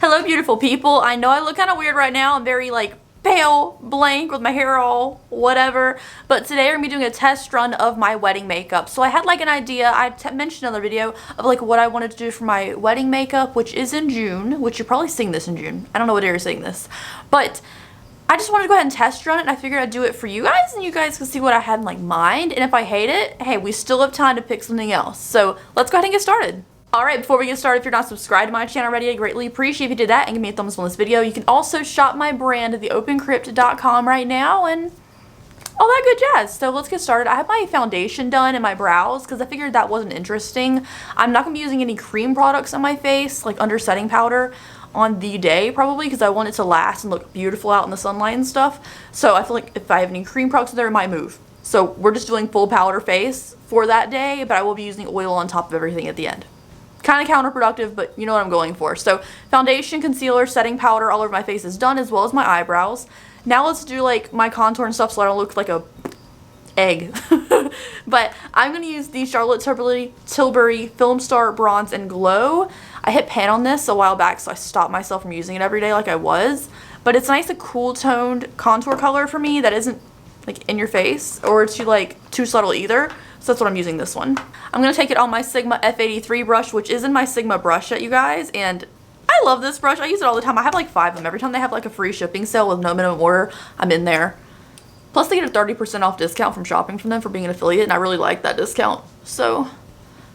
Hello beautiful people. I know I look kind of weird right now. I'm very like pale, blank with my hair all whatever, but today we're gonna be doing a test run of my wedding makeup. So I had like an idea, I mentioned in another video, of like what I wanted to do for my wedding makeup, which is in June, which you're probably seeing this in June. I don't know what day you're seeing this, but I just wanted to go ahead and test run it, and I figured I'd do it for you guys, and you guys can see what I had in like mind, and if I hate it, hey, we still have time to pick something else. So let's go ahead and get started. Alright, before we get started, if you're not subscribed to my channel already, I greatly appreciate if you did that and give me a thumbs up on this video. You can also shop my brand at theopencrypt.com right now and all that good jazz. So let's get started. I have my foundation done and my brows because I figured that wasn't interesting. I'm not going to be using any cream products on my face, like under setting powder, on the day probably because I want it to last and look beautiful out in the sunlight and stuff. So I feel like if I have any cream products there, it might move. So we're just doing full powder face for that day, but I will be using oil on top of everything at the end. Kind of counterproductive, but you know what I'm going for. So foundation, concealer, setting powder all over my face is done, as well as my eyebrows. Now let's do like my contour and stuff so I don't look like a egg. But I'm going to use the Charlotte Tilbury Film Star Bronze and Glow. I hit pan on this a while back, so I stopped myself from using it every day like I was. But it's nice, a cool toned contour color for me that isn't like in your face or too subtle either. So that's what I'm using this one. I'm going to take it on my Sigma F83 brush, which is in my Sigma brush set, you guys. And I love this brush. I use it all the time. I have like 5 of them. Every time they have like a free shipping sale with no minimum order, I'm in there. Plus they get a 30% off discount from shopping from them for being an affiliate. And I really like that discount. So I'm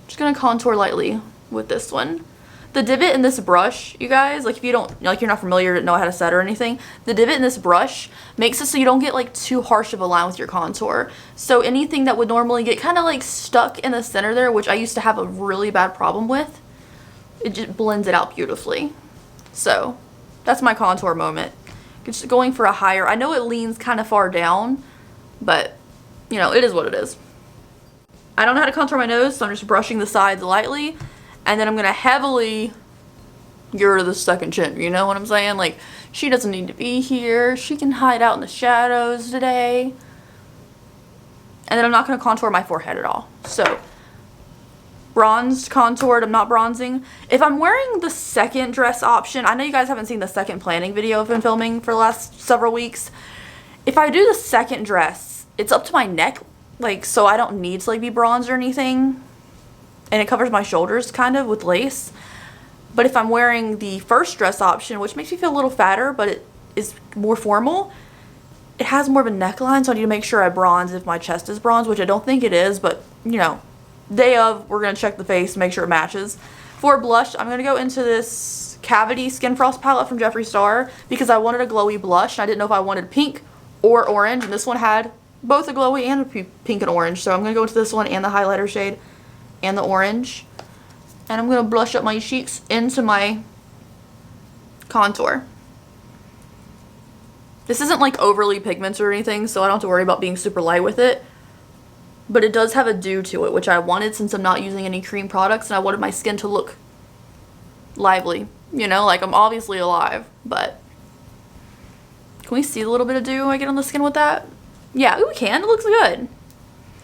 just going to contour lightly with this one. The divot in this brush, you guys, like if you don't, like you're not familiar, know how to set or anything, the divot in this brush makes it so you don't get like too harsh of a line with your contour. So anything that would normally get kind of like stuck in the center there, which I used to have a really bad problem with, it just blends it out beautifully. So that's my contour moment. Just going for a higher, I know it leans kind of far down, but you know, it is what it is. I don't know how to contour my nose, so I'm just brushing the sides lightly. And then I'm going to heavily get rid of the second chin, you know what I'm saying? Like, she doesn't need to be here. She can hide out in the shadows today. And then I'm not going to contour my forehead at all. So, bronzed, contoured, I'm not bronzing. If I'm wearing the second dress option, I know you guys haven't seen the second planning video I've been filming for the last several weeks. If I do the second dress, it's up to my neck, like, so I don't need to, like, be bronzed or anything. And it covers my shoulders kind of with lace. But if I'm wearing the first dress option, which makes me feel a little fatter, but it is more formal, it has more of a neckline, so I need to make sure I bronze if my chest is bronze, which I don't think it is, but you know, day of, we're going to check the face, make sure it matches. For blush, I'm going to go into this Cavity Skin Frost palette from Jeffree Star because I wanted a glowy blush, and I didn't know if I wanted pink or orange, and this one had both a glowy and a pink and orange, so I'm going to go into this one and the highlighter shade and the orange, and I'm going to blush up my cheeks into my contour. This isn't like overly pigmented or anything, so I don't have to worry about being super light with it, but it does have a dew to it, which I wanted since I'm not using any cream products, and I wanted my skin to look lively, you know, like I'm obviously alive. But can we see a little bit of dew I get on the skin with that? Yeah, we can. It looks good.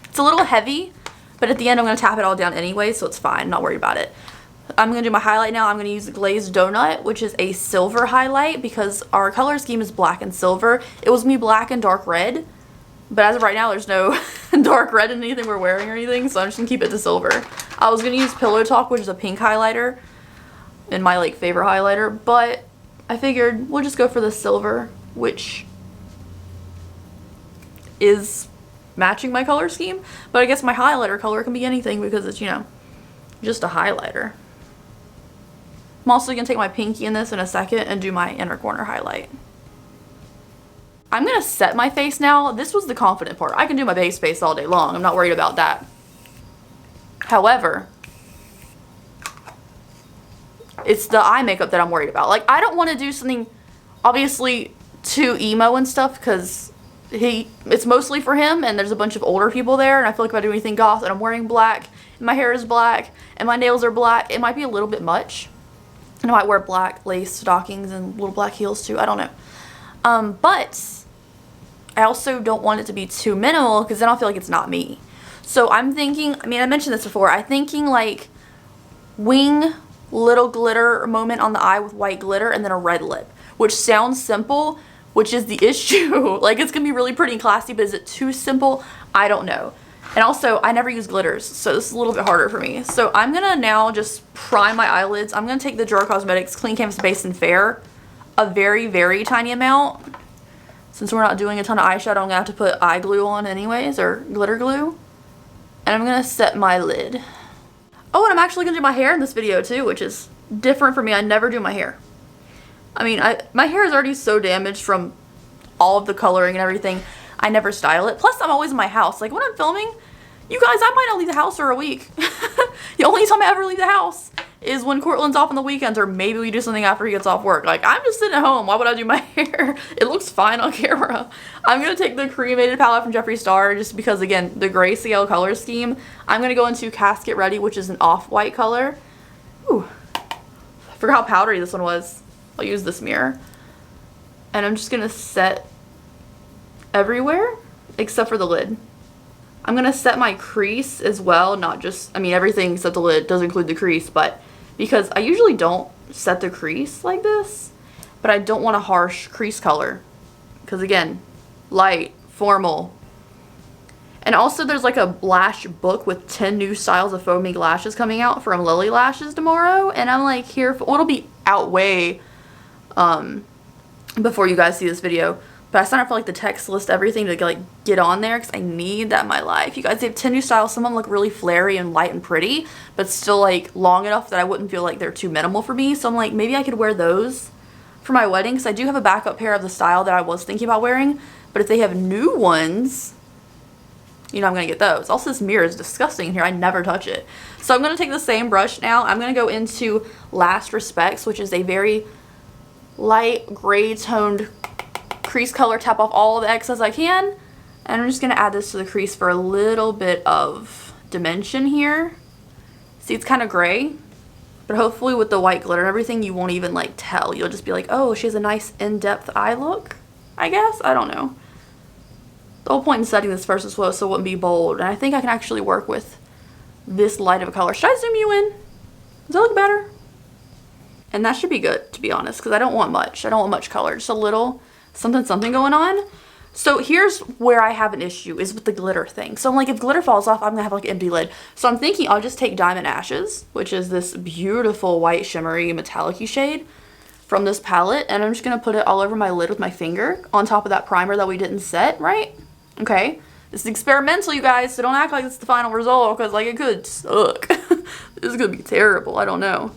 It's a little heavy, but at the end, I'm going to tap it all down anyway, so it's fine. I'm not worried about it. I'm going to do my highlight now. I'm going to use the Glazed Donut, which is a silver highlight because our color scheme is black and silver. It was me black and dark red, but as of right now, there's no dark red in anything we're wearing or anything, so I'm just going to keep it to silver. I was going to use Pillow Talk, which is a pink highlighter, and my like favorite highlighter, but I figured we'll just go for the silver, which is matching my color scheme, but I guess my highlighter color can be anything because it's, you know, just a highlighter. I'm also going to take my pinky in this in a second and do my inner corner highlight. I'm going to set my face now. This was the confident part. I can do my base face all day long. I'm not worried about that. However, it's the eye makeup that I'm worried about. Like, I don't want to do something obviously too emo and stuff because it's mostly for him, and there's a bunch of older people there, and I feel like if I do anything goth and I'm wearing black and my hair is black and my nails are black, it might be a little bit much. And I might wear black lace stockings and little black heels too, I don't know. But I also don't want it to be too minimal because then I'll feel like it's not me. So I'm thinking, I mean, I mentioned this before, I'm thinking like wing little glitter moment on the eye with white glitter and then a red lip, which sounds simple, which is the issue. Like, it's gonna be really pretty and classy, but is it too simple? I don't know. And also, I never use glitters, so this is a little bit harder for me. So I'm gonna now just prime my eyelids. I'm gonna take the Drawer Cosmetics Clean Canvas Base and Fair, a very, very tiny amount. Since we're not doing a ton of eyeshadow, I'm gonna have to put eye glue on anyways, or glitter glue. And I'm gonna set my lid. Oh, and I'm actually gonna do my hair in this video too, which is different for me. I never do my hair. I mean, my hair is already so damaged from all of the coloring and everything. I never style it. Plus, I'm always in my house. Like, when I'm filming, you guys, I might not leave the house for a week. The only time I ever leave the house is when Cortland's off on the weekends, or maybe we do something after he gets off work. Like, I'm just sitting at home. Why would I do my hair? It looks fine on camera. I'm going to take the Cremated palette from Jeffree Star just because, again, the gray CL color scheme. I'm going to go into Casket Ready, which is an off-white color. Ooh. I forgot how powdery this one was. I'll use this mirror. And I'm just going to set everywhere except for the lid. I'm going to set my crease as well, not just, I mean, everything except the lid does include the crease, but because I usually don't set the crease like this, but I don't want a harsh crease color because, again, light, formal. And also there's like a lash book with 10 new styles of foaming lashes coming out from Lily Lashes tomorrow, and I'm like here for, well, it'll be out way before you guys see this video. But I signed up for like the text list, everything to like get on there because I need that in my life. You guys, they have 10 new styles. Some of them look really flary and light and pretty, but still like long enough that I wouldn't feel like they're too minimal for me. So I'm like, maybe I could wear those for my wedding because I do have a backup pair of the style that I was thinking about wearing. But if they have new ones, you know, I'm going to get those. Also, this mirror is disgusting in here. I never touch it. So I'm going to take the same brush now. I'm going to go into Last Respects, which is a very light gray toned crease color. Tap off all the excess I can, and I'm just going to add this to the crease for a little bit of dimension here. See, it's kind of gray, but hopefully with the white glitter and everything, you won't even like tell. You'll just be like, oh, she has a nice in-depth eye look, I guess. I don't know. The whole point in setting this first as well so it wouldn't be bold, and I think I can actually work with this light of a color. Should I zoom you in? Does that look better? And that should be good, to be honest, because I don't want much. I don't want much color, just a little something going on. So here's where I have an issue, is with the glitter thing. So I'm like, if glitter falls off, I'm gonna have like an empty lid. So I'm thinking I'll just take Diamond Ashes, which is this beautiful white shimmery metallic-y shade from this palette, and I'm just gonna put it all over my lid with my finger on top of that primer that we didn't set, right? Okay, this is experimental, you guys, so don't act like it's the final result, because like it could suck. This is gonna be terrible, I don't know.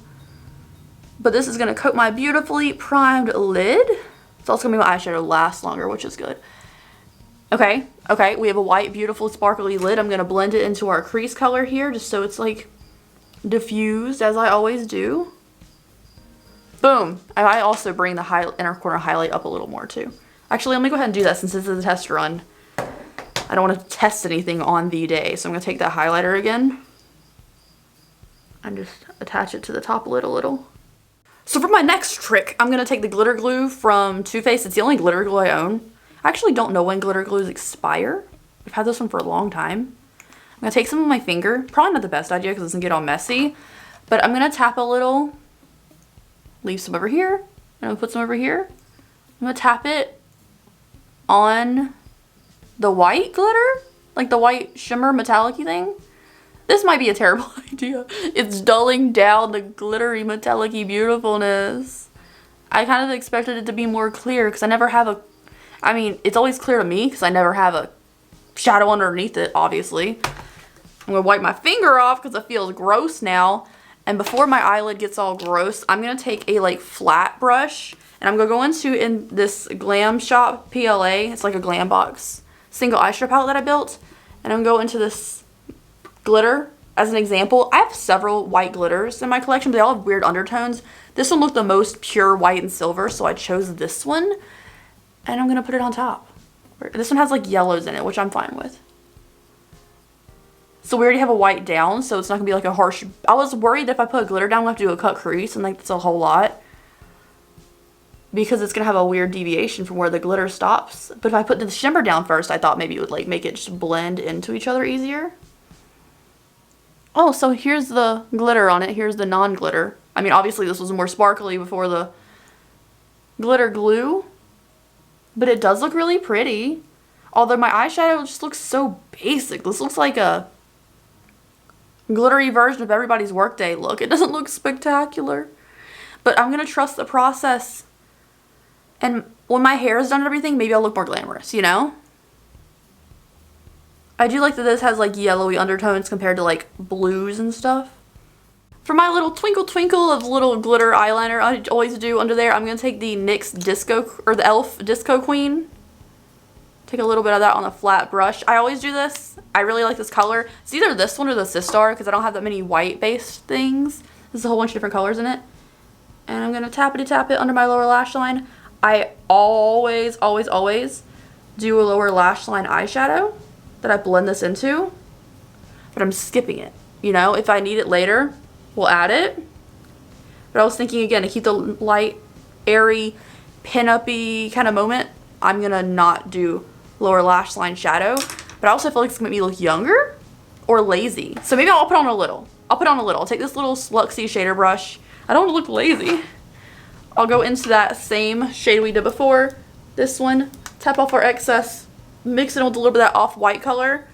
But this is gonna coat my beautifully primed lid. It's also gonna make my eyeshadow last longer, which is good. Okay, we have a white, beautiful, sparkly lid. I'm gonna blend it into our crease color here, just so it's like diffused, as I always do. Boom. And I also bring the inner corner highlight up a little more too. Actually, let me go ahead and do that since this is a test run. I don't want to test anything on the day, so I'm gonna take that highlighter again and just attach it to the top lid a little. So for my next trick, I'm going to take the glitter glue from Too Faced. It's the only glitter glue I own. I actually don't know when glitter glues expire. I've had this one for a long time. I'm going to take some of my finger. Probably not the best idea because it doesn't get all messy. But I'm going to tap a little. Leave some over here. And I'm going to put some over here. I'm going to tap it on the white glitter. Like the white shimmer metallic-y thing. This might be a terrible idea. It's dulling down the glittery metallic-y beautifulness. I kind of expected it to be more clear because I never have a, I mean, it's always clear to me because I never have a shadow underneath it, obviously. I'm going to wipe my finger off because it feels gross now. And before my eyelid gets all gross, I'm going to take a like flat brush and I'm going to go in this GlamShop.PL. It's like a glam box single eyeshadow palette that I built. And I'm going to go into this glitter as an example. I have several white glitters in my collection, but they all have weird undertones. This one looked the most pure white and silver, so I chose this one. And I'm going to put it on top. This one has like yellows in it, which I'm fine with. So we already have a white down, so it's not going to be like a harsh... I was worried that if I put a glitter down, we'll have to do a cut crease, and like that's a whole lot. Because it's going to have a weird deviation from where the glitter stops. But if I put the shimmer down first, I thought maybe it would like make it just blend into each other easier. Oh, so here's the glitter on it. Here's the non-glitter. I mean, obviously this was more sparkly before the glitter glue, but it does look really pretty. Although my eyeshadow just looks so basic. This looks like a glittery version of everybody's workday look. It doesn't look spectacular, but I'm gonna trust the process. And when my hair is done and everything, maybe I'll look more glamorous, you know? I do like that this has like yellowy undertones compared to like blues and stuff. For my little twinkle twinkle of little glitter eyeliner I always do under there, I'm going to take the NYX Disco, or the e.l.f. Disco Queen. Take a little bit of that on a flat brush. I always do this. I really like this color. It's either this one or the Sistar because I don't have that many white based things. There's a whole bunch of different colors in it. And I'm going to tap it under my lower lash line. I always do a lower lash line eyeshadow that I blend this into, but I'm skipping it. You know, if I need it later, we'll add it. But I was thinking again, to keep the light, airy, pin-up-y kind of moment, I'm gonna not do lower lash line shadow. But I also feel like it's gonna make me look younger or lazy. So maybe I'll put on a little. I'll take this little Luxie shader brush. I don't want to look lazy. I'll go into that same shade we did before. This one, tap off our excess, mix it with a little bit of that off-white color, and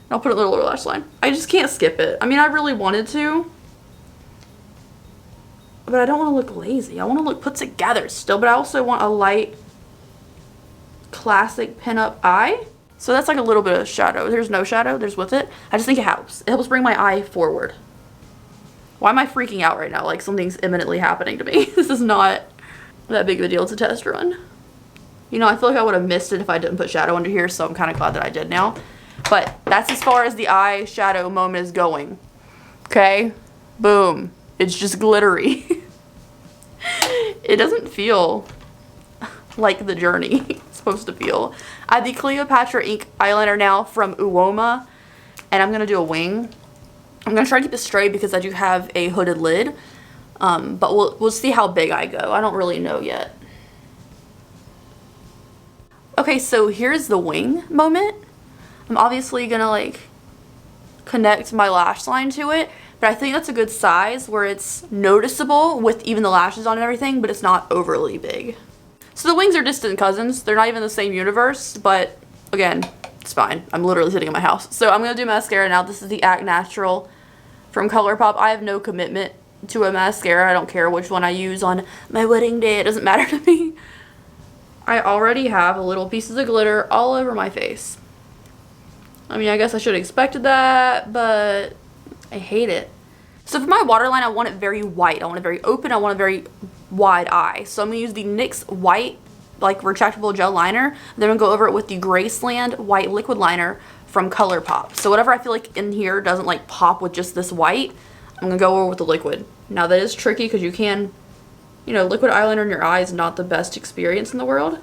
I'll put it in the lower lash line. I just can't skip it. I mean, I really wanted to, but I don't want to look lazy. I want to look put together still, but I also want a light, classic pin-up eye. So that's like a little bit of shadow. There's no shadow, there's with it. I just think it helps. It helps bring my eye forward. Why am I freaking out right now? Like something's imminently happening to me. This is not that big of a deal. It's a test run. You know, I feel like I would have missed it if I didn't put shadow under here, so I'm kind of glad that I did now. But that's as far as the eyeshadow moment is going. Okay? Boom. It's just glittery. It doesn't feel like the journey it's supposed to feel. I have the Cleopatra ink eyeliner now from Uoma, and I'm going to do a wing. I'm going to try to keep this straight because I do have a hooded lid. But we'll see how big I go. I don't really know yet. Okay, so here's the wing moment. I'm obviously gonna like connect my lash line to it, but I think that's a good size where it's noticeable with even the lashes on and everything, but it's not overly big. So the wings are distant cousins. They're not even the same universe, but again, it's fine. I'm literally sitting in my house. So I'm gonna do mascara now. This is the Act Natural from Colourpop. I have no commitment to a mascara. I don't care which one I use on my wedding day. It doesn't matter to me. I already have little pieces of glitter all over my face. I mean, I guess I should have expected that, but I hate it. So for my waterline, I want it very white. I want it very open. I want a very wide eye. So I'm going to use the NYX white, like retractable gel liner. Then I'm going to go over it with the Graceland white liquid liner from Colourpop. So whatever I feel like in here doesn't like pop with just this white, I'm going to go over with the liquid. Now that is tricky because you can, you know, liquid eyeliner in your eye is not the best experience in the world.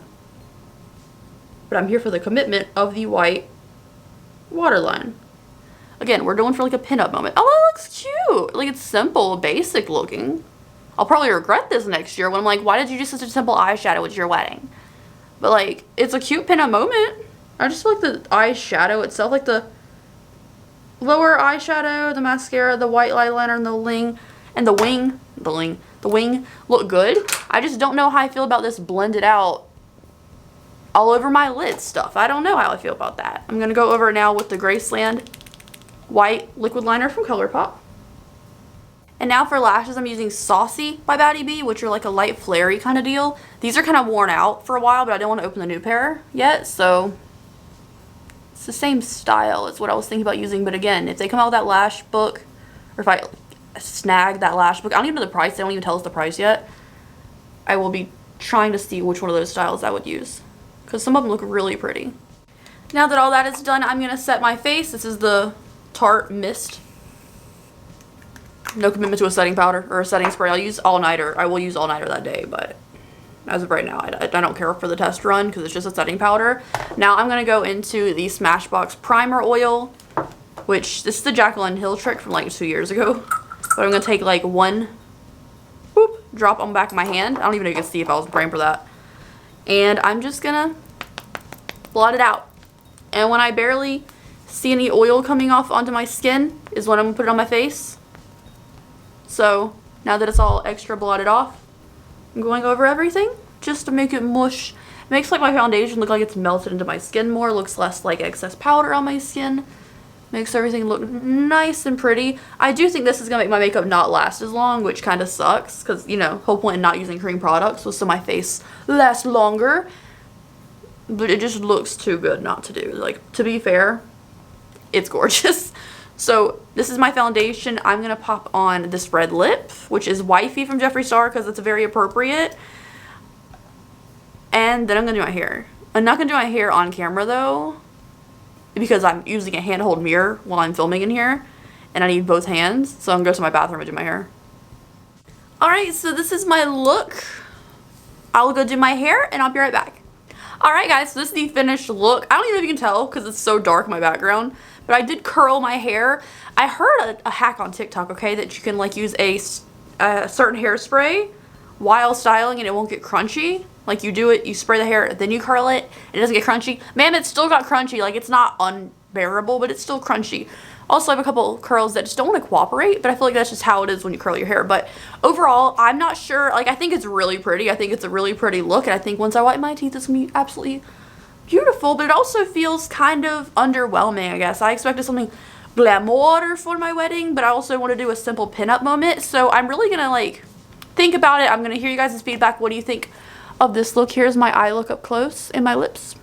But I'm here for the commitment of the white waterline. Again, we're going for like a pinup moment. Oh, that looks cute. Like it's simple, basic looking. I'll probably regret this next year when I'm like, why did you do such a simple eyeshadow at your wedding? But like, it's a cute pinup moment. I just feel like the eyeshadow itself, like the lower eyeshadow, the mascara, the white eyeliner, and the wing look good. I just don't know how I feel about this blended out all over my lid stuff. I don't know how I feel about that. I'm gonna go over it now with the Graceland white liquid liner from Colourpop. And now for lashes, I'm using Saucy by Baddie B, which are like a light flary kind of deal. These are kind of worn out for a while, but I don't want to open the new pair yet, so it's the same style as what I was thinking about using. But again, if they come out with that lash book, or if I snag that lash book, I don't even know the price, they don't even tell us the price yet, I will be trying to see which one of those styles I would use, because some of them look really pretty. Now that all that is done, I'm going to set my face. This is the Tarte Mist. No commitment to a setting powder or a setting spray. I'll use all-nighter. I will use all-nighter that day, but as of right now, I don't care for the test run because it's just a setting powder. Now I'm going to go into the Smashbox Primer Oil, which this is the Jaclyn Hill trick from like 2 years ago. But I'm going to take like one drop on the back of my hand. I don't even know if you can see if I was praying for that. And I'm just going to blot it out. And when I barely see any oil coming off onto my skin is when I'm going to put it on my face. So now that it's all extra blotted off. I'm going over everything just to make it mush. It makes like my foundation look like it's melted into my skin more. Looks less like excess powder on my skin. Makes everything look nice and pretty. I do think this is gonna make my makeup not last as long, which kind of sucks because, you know, whole point in not using cream products was so my face lasts longer. But it just looks too good not to do. Like, to be fair, it's gorgeous. So this is my foundation. I'm gonna pop on this red lip, which is Wifey from Jeffree Star because it's very appropriate. And then I'm gonna do my hair. I'm not gonna do my hair on camera though, because I'm using a handhold mirror while I'm filming in here, and I need both hands. So I'm gonna go to my bathroom and do my hair. Alright, so this is my look. I'll go do my hair and I'll be right back. Alright guys, so this is the finished look. I don't even know if you can tell because it's so dark in my background, but I did curl my hair. I heard a hack on TikTok, okay, that you can like use a certain hairspray while styling and it won't get crunchy. Like you do it, you spray the hair, then you curl it, and it doesn't get crunchy. Ma'am, it still got crunchy. Like it's not unbearable, but it's still crunchy. Also, I have a couple curls that just don't want to cooperate, but I feel like that's just how it is when you curl your hair. But overall, I'm not sure. Like, I think it's really pretty. I think it's a really pretty look, and I think once I wipe my teeth, it's going to be absolutely beautiful. But it also feels kind of underwhelming, I guess. I expected something glamour for my wedding, but I also want to do a simple pinup moment. So I'm really going to, like, think about it. I'm going to hear you guys' feedback. What do you think of this look? Here's my eye look up close and my lips.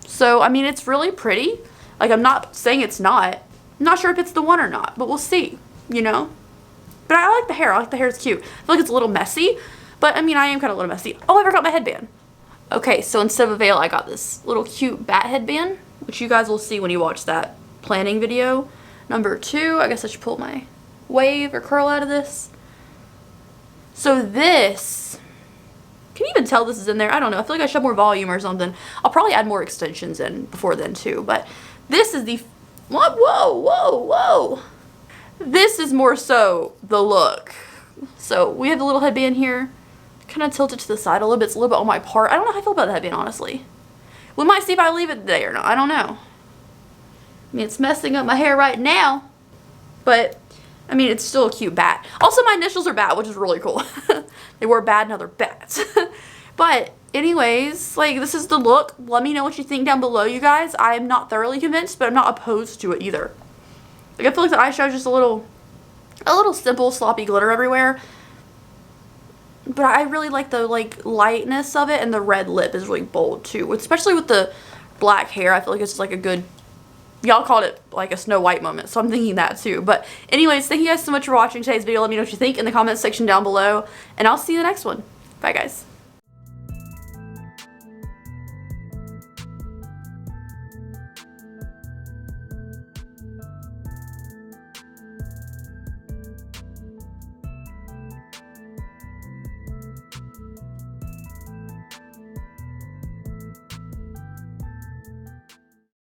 So, I mean, it's really pretty. Like, I'm not saying it's not. I'm not sure if it's the one or not, but we'll see, you know? But I like the hair. I like the hair. It's cute. I feel like it's a little messy, but, I mean, I am kind of a little messy. Oh, I forgot my headband. Okay, so instead of a veil, I got this little cute bat headband, which you guys will see when you watch that planning video. Number 2, I guess I should pull my wave or curl out of this. So this, can you even tell this is in there? I don't know. I feel like I should have more volume or something. I'll probably add more extensions in before then too, but this is the, what? Whoa. This is more so the look. So we have the little headband here. Kind of tilt it to the side a little bit. It's a little bit on my part. I don't know how I feel about the headband, honestly. We might see if I leave it today or not. I don't know. I mean, it's messing up my hair right now, but I mean, it's still a cute bat. Also, my initials are bat, which is really cool. They were bad, now they're bats. But anyways, like, this is the look. Let me know what you think down below, you guys. I'm not thoroughly convinced, but I'm not opposed to it either. Like, I feel like the eyeshadow is just a little simple, sloppy glitter everywhere. But I really like the, like, lightness of it, and the red lip is really bold, too. Especially with the black hair, I feel like it's just, like, a good, y'all called it, like, a Snow White moment, so I'm thinking that, too. But anyways, thank you guys so much for watching today's video. Let me know what you think in the comments section down below, and I'll see you in the next one. Bye, guys.